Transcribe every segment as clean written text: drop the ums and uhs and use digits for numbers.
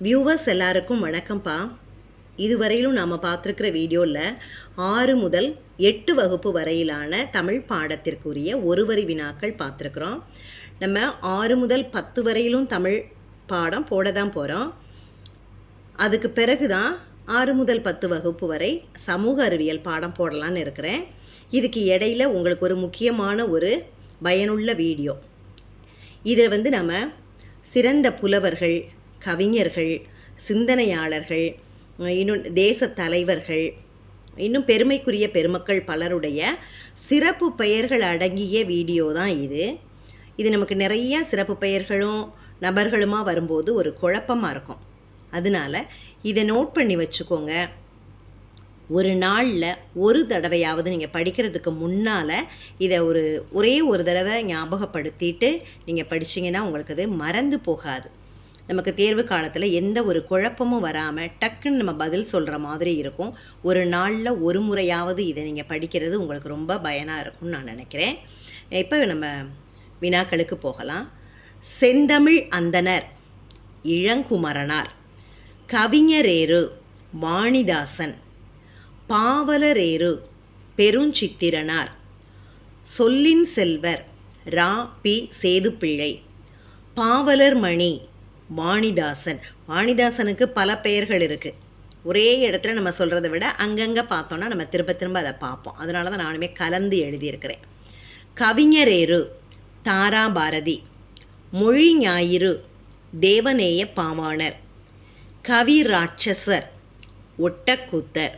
Viewers எல்லாருக்கும் வணக்கம்ப்பா. இதுவரையிலும் நாம் பார்த்துருக்கிற வீடியோவில் 6 முதல் 8 வகுப்பு வரையிலான தமிழ் பாடத்திற்குரிய ஒரு வரி வினாக்கள் பார்த்துருக்குறோம். நம்ம 6 முதல் 10 வரையிலும் தமிழ் பாடம் போட தான் போகிறோம். அதுக்கு பிறகு தான் 6 முதல் 10 வகுப்பு வரை சமூக அறிவியல் பாடம் போடலான்னு இருக்கிறேன். இதுக்கு இடையில் உங்களுக்கு ஒரு முக்கியமான ஒரு பயனுள்ள வீடியோ. இதை நம்ம சிறந்த புலவர்கள், கவிஞர்கள், சிந்தனையாளர்கள், இன்னும் தேச தலைவர்கள், இன்னும் பெருமைக்குரிய பெருமக்கள் பலருடைய சிறப்பு பெயர்கள் அடங்கிய வீடியோ தான் இது நமக்கு நிறைய சிறப்பு பெயர்களும் நபர்களுமா வரும்போது ஒரு குழப்பமாக இருக்கும். அதனால் இதை நோட் பண்ணி வச்சுக்கோங்க. ஒரு நாளில் ஒரு தடவையாவது நீங்கள் படிக்கிறதுக்கு முன்னால் இதை ஒரே ஒரு தடவை ஞாபகப்படுத்திட்டு நீங்கள் படிச்சிங்கன்னா உங்களுக்கு அது மறந்து போகாது. நமக்கு தேர்வு காலத்தில் எந்த ஒரு குழப்பமும் வராமல் டக்குன்னு நம்ம பதில் சொல்கிற மாதிரி இருக்கும். ஒரு நாளில் ஒரு முறையாவது இதை நீங்கள் படிக்கிறது உங்களுக்கு ரொம்ப பயனாக இருக்கும்னு நான் நினைக்கிறேன். இப்போ நம்ம வினாக்களுக்கு போகலாம். செந்தமிழ் அந்தனர் இளங்குமரனார், கவிஞரேறு வாணிதாசன், பாவலரேறு பெருஞ்சித்திரனார், சொல்லின் செல்வர் ரா. பி. சேதுப்பிள்ளை, பாவலர் மணி வாணிதாசன். வாணிதாசனுக்கு பல பெயர்கள் இருக்குது. ஒரே இடத்துல நம்ம சொல்கிறத விட அங்கங்கே பார்த்தோன்னா நம்ம திரும்ப திரும்ப அதை பார்ப்போம். அதனால தான் நானுமே கலந்து எழுதியிருக்கிறேன். கவிஞரேறு தாராபாரதி, மொழி ஞாயிறு தேவநேய பாவாணர், கவி ராட்சசர் ஒட்டக்கூத்தர்,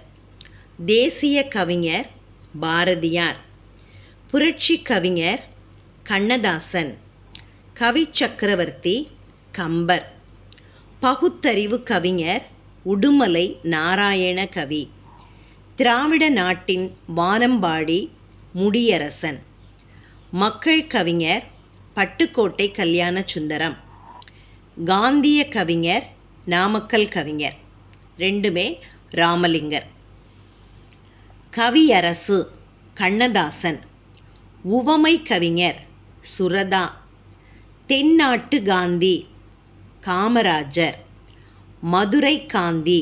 தேசிய கவிஞர் பாரதியார், புரட்சி கவிஞர் கண்ணதாசன், கவி சக்கரவர்த்தி கம்பர், பகுத்தறிவு கவிஞர் உடுமலை நாராயண கவி, திராவிட நாட்டின் வானம்பாடி முடியரசன், மக்கள் கவிஞர் பட்டுக்கோட்டை கல்யாண சுந்தரம், காந்திய கவிஞர் நாமக்கல் கவிஞர், ரெண்டுமே ராமலிங்கர், கவியரசு கண்ணதாசன், உவமை கவிஞர் சுரதா, தென்னாட்டு காந்தி காமராஜர், மதுரை காந்தி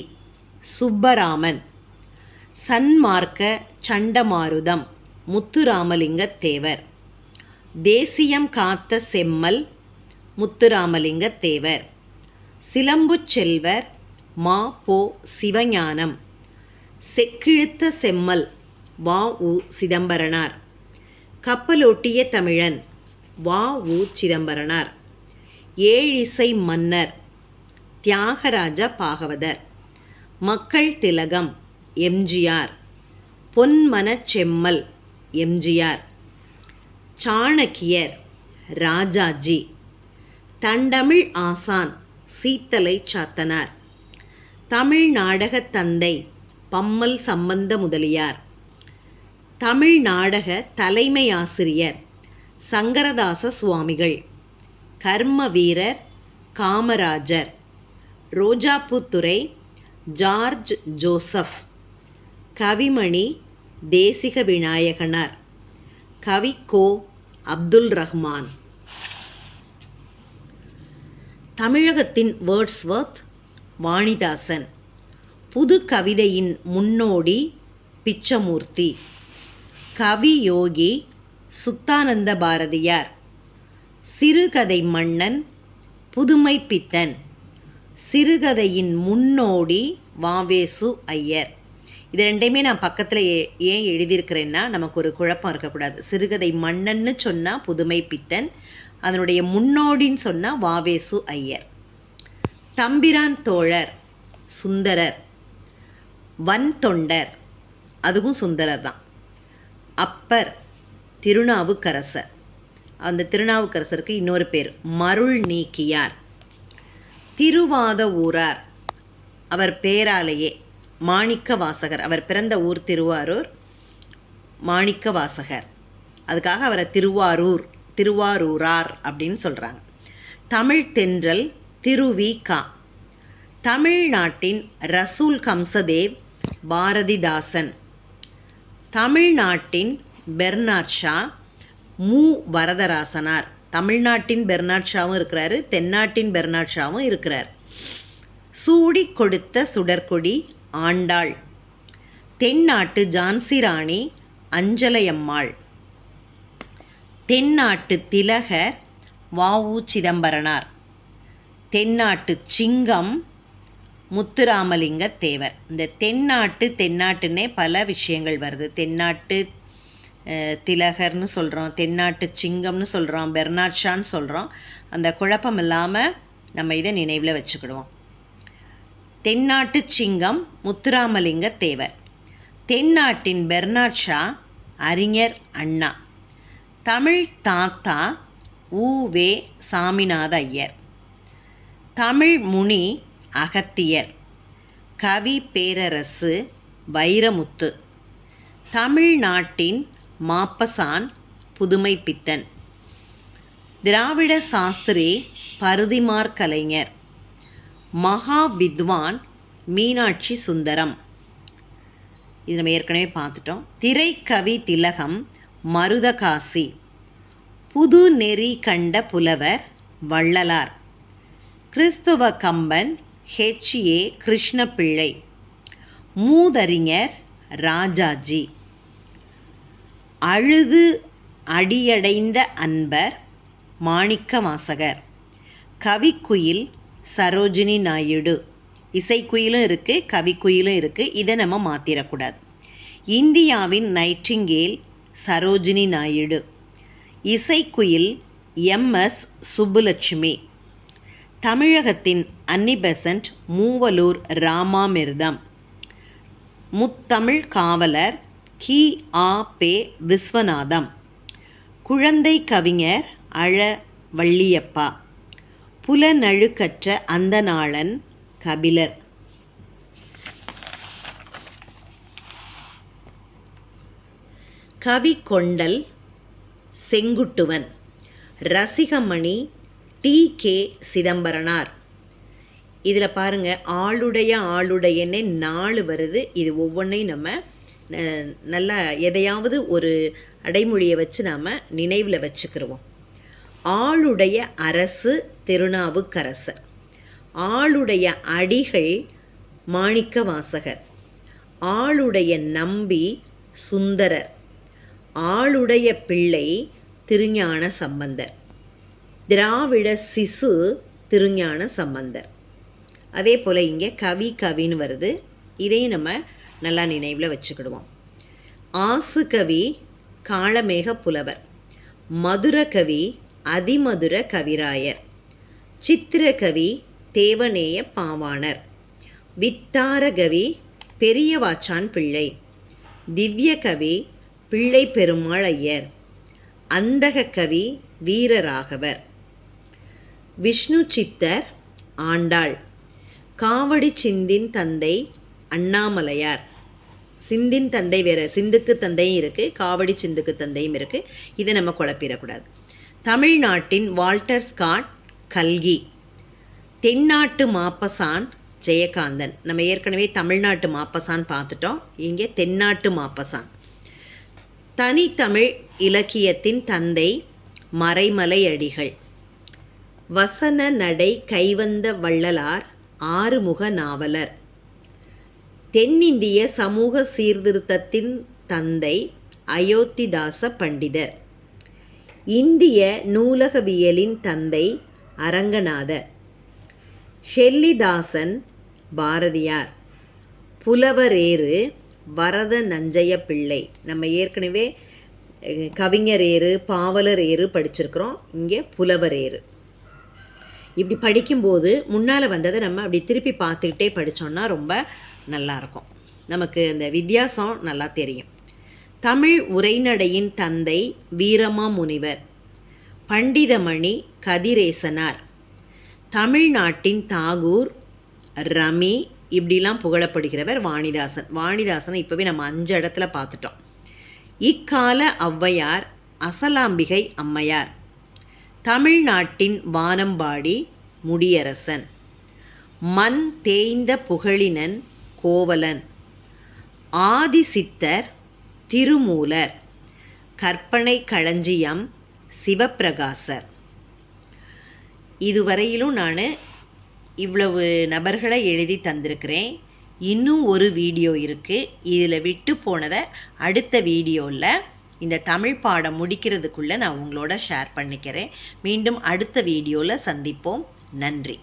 சுப்பராமன், சன்மார்க்க சண்டமாருதம் முத்துராமலிங்க தேவர், தேசியம் காத்த செம்மல் முத்துராமலிங்க தேவர், சிலம்புச் செல்வர் மா. பொ. சிவஞானம், செக்கிழுத்த செம்மல் வ. உ. சிதம்பரனார், கப்பலோட்டிய தமிழன் வ. உ. சிதம்பரனார், ஏழிசை மன்னர் தியாகராஜ பாகவதர், மக்கள் திலகம் எம்ஜிஆர், பொன்மனச் செம்மல் எம்ஜிஆர், சாணக்கியர் ராஜாஜி, தண்டமிழ் ஆசான் சீத்தலை சாத்தனார், தமிழ் நாடகத் தந்தை பம்மல் சம்பந்த முதலியார், தமிழ் நாடக தலைமை ஆசிரியர் சங்கரதாச சுவாமிகள், கர்ம வீரர் காமராஜர், ரோஜாப்பூத்துறை ஜார்ஜ் ஜோசப், கவிமணி தேசிக விநாயகனார், கவி கோ. அப்துல் ரஹ்மான். தமிழகத்தின் வேர்ட்ஸ்வர்த் வாணிதாசன், புது கவிதையின் முன்னோடி பிச்சமூர்த்தி, கவி யோகி சுத்தானந்த பாரதியார், சிறுகதை மன்னன் புதுமை பித்தன், சிறுகதையின் முன்னோடி வாவேசு ஐயர். இது ரெண்டையுமே நான் பக்கத்தில் ஏன் எழுதியிருக்கிறேன்னா நமக்கு ஒரு குழப்பம் இருக்கக்கூடாது. சிறுகதை மன்னன்னு சொன்னால் புதுமை பித்தன், அதனுடைய முன்னோடின்னு சொன்னால் வாவேசு ஐயர். தம்பிரான் தோழர் சுந்தரர், வன் தொண்டர் அதுவும் சுந்தரர் தான். அப்பர் திருநாவுக்கரசர், அந்த திருநாவுக்கரசருக்கு இன்னொரு பேர் மருள் நீக்கியார். திருவாத ஊரார், அவர் பேராலேயே மாணிக்க வாசகர், அவர் பிறந்த ஊர் திருவாரூர், மாணிக்க வாசகர், அதுக்காக அவரை திருவாரூரார் அப்படின்னு சொல்கிறாங்க. தமிழ் தென்றல் திருவி கா, தமிழ்நாட்டின் ரசூல் கம்சதேவ் பாரதிதாசன், தமிழ்நாட்டின் பெர்னாட் ஷா மு. வரதராசனார். தமிழ்நாட்டின் பெர்னாட் ஷாவும் இருக்கிறாரு, தென்னாட்டின் பெர்னாட் ஷாவும் இருக்கிறார். சூடி கொடுத்த சுடர்கொடி ஆண்டாள். தென்னாட்டு ஜான்சி ராணி அஞ்சலையம்மாள். தென்னாட்டு திலகர் வ.உ. சிதம்பரனார். தென்னாட்டு சிங்கம் முத்துராமலிங்க தேவர். இந்த தென்னாட்டுன்னே பல விஷயங்கள் வருது. தென்னாட்டு திலகர்னு சொல்கிறோம், தென்னாட்டு சிங்கம்னு சொல்கிறோம், பெர்னாட் ஷான்னு சொல்கிறோம். அந்த குழப்பம் இல்லாமல் நம்ம இதை நினைவில் வச்சுக்கிடுவோம். தென்னாட்டு சிங்கம் முத்துராமலிங்க தேவர். தென்னாட்டின் பெர்னாட் ஷா அறிஞர் அண்ணா. தமிழ் தாத்தா உ.வே. சாமிநாத ஐயர். தமிழ் முனி அகத்தியர். கவி பேரரசு வைரமுத்து. தமிழ்நாட்டின் மாப்பசான் புதுமைப்பித்தன். திராவிட சாஸ்திரி பருதிமார் கலைஞர். மகா வித்வான் மீனாட்சி சுந்தரம். இது நம்ம ஏற்கனவே பார்த்துட்டோம். திரைக்கவி திலகம் மருதகாசி. புது நெறி கண்ட புலவர் வள்ளலார். கிறிஸ்துவ கம்பன் H.A. கிருஷ்ணபிள்ளை. மூதறிஞர் ராஜாஜி. அழுது அடியடைந்த அன்பர் மாணிக்கவாசகர். கவிக்குயில் சரோஜினி நாயுடு. இசைக்குயிலும் இருக்குது, கவிக்குயிலும் இருக்குது. இதை நம்ம மாற்றிடக்கூடாது. இந்தியாவின் நைட்டிங்கேல் சரோஜினி நாயுடு. இசைக்குயில் M.S. சுப்புலட்சுமி. தமிழகத்தின் அன்னி பெசன்ட் மூவலூர் ராமாமிர்தம். முத்தமிழ் காவலர் கி.ஆ.பெ. விஸ்வநாதம். குழந்தை கவிஞர் அழ வள்ளியப்பா. புலனழுக்கற்ற அந்தநாளன் கபிலர். கவி கொண்டல் செங்குட்டுவன். ரசிகமணி T.K. சிதம்பரனார். இதில் பாருங்கள், ஆளுடையன்னே 4 வருது. இது ஒவ்வொன்றையும் நம்ம நல்லா எதையாவது ஒரு அடைமொழியை வச்சு நாம் நினைவில் வச்சுக்கிடுவோம். ஆளுடைய அரசு திருநாவுக்கரசர். ஆளுடைய அடிகள் மாணிக்கவாசகர். ஆளுடைய நம்பி சுந்தரர். ஆளுடைய பிள்ளை திருஞான சம்பந்தர். திராவிட சிசு திருஞான சம்பந்தர். அதே போல் இங்கே கவின்னு வருது. இதையும் நம்ம நல்லா நினைவில் வச்சுக்கிடுவோம். ஆசு கவி காளமேக புலவர். மதுரகவி அதிமதுர கவிராயர். சித்திரகவி தேவநேய பாவாணர். வித்தாரகவி பெரியவாச்சான் பிள்ளை. திவ்யகவி பிள்ளை பெருமாள் ஐயர். அந்தகக்கவி வீரராகவர். விஷ்ணு சித்தர் ஆண்டாள். காவடி சிந்தின் தந்தை அண்ணாமலையார். சிந்தின் தந்தை வேறு, சிந்துக்கு தந்தையும் இருக்குது, காவடி சிந்துக்கு தந்தையும் இருக்குது. இதை நம்ம குழப்பிடக்கூடாது. தமிழ்நாட்டின் வால்டர் ஸ்காட் கல்கி. தென்னாட்டு மாப்பசான் ஜெயகாந்தன். நம்ம ஏற்கனவே தமிழ்நாட்டு மாப்பசான் பார்த்துட்டோம். இங்கே தென்னாட்டு மாப்பசான். தனித்தமிழ் இலக்கியத்தின் தந்தை மறைமலை அடிகள். வசன நடை கைவந்த வள்ளலார் ஆறுமுக நாவலர். தென்னிந்திய சமூக சீர்திருத்தத்தின் தந்தை அயோத்திதாச பண்டிதர். இந்திய நூலகவியலின் தந்தை அரங்கநாதர். ஷெல்லிதாசன் பாரதியார். புலவரேறு வரத நஞ்சைய பிள்ளை. நம்ம ஏற்கனவே கவிஞரேறு பாவலரேறு படிச்சிருக்கிறோம். இங்கே புலவரேறு. இப்படி படிக்கும்போது முன்னால் வந்ததை நம்ம அப்படி திருப்பி பார்த்துக்கிட்டே படித்தோன்னா ரொம்ப நல்லாயிருக்கும். நமக்கு அந்த வித்தியாசம் நல்லா தெரியும். தமிழ் உரைநடையின் தந்தை வீரமா முனிவர். பண்டிதமணி கதிரேசனார். தமிழ்நாட்டின் தாகூர் ரமி. இப்படிலாம் புகழப்படுகிறவர் வாணிதாசன். வாணிதாசனை இப்போவே நம்ம 5 இடத்துல பார்த்துட்டோம். இக்கால ஔவையார் அசலாம்பிகை அம்மையார். தமிழ்நாட்டின் வானம்பாடி முடியரசன். மண் தேய்ந்த புகழினன் கோவலன். ஆதிசித்தர் திருமூலர். கற்பனை களஞ்சியம் சிவப்பிரகாசர். இதுவரையிலும் நான் இவ்வளவு நபர்களை எழுதி தந்திருக்கிறேன். இன்னும் ஒரு வீடியோ இருக்குது. இதில் விட்டு போனதை அடுத்த வீடியோவில் இந்த தமிழ் பாடம் முடிக்கிறதுக்குள்ளே நான் உங்களோட ஷேர் பண்ணிக்கிறேன். மீண்டும் அடுத்த வீடியோவில் சந்திப்போம். நன்றி.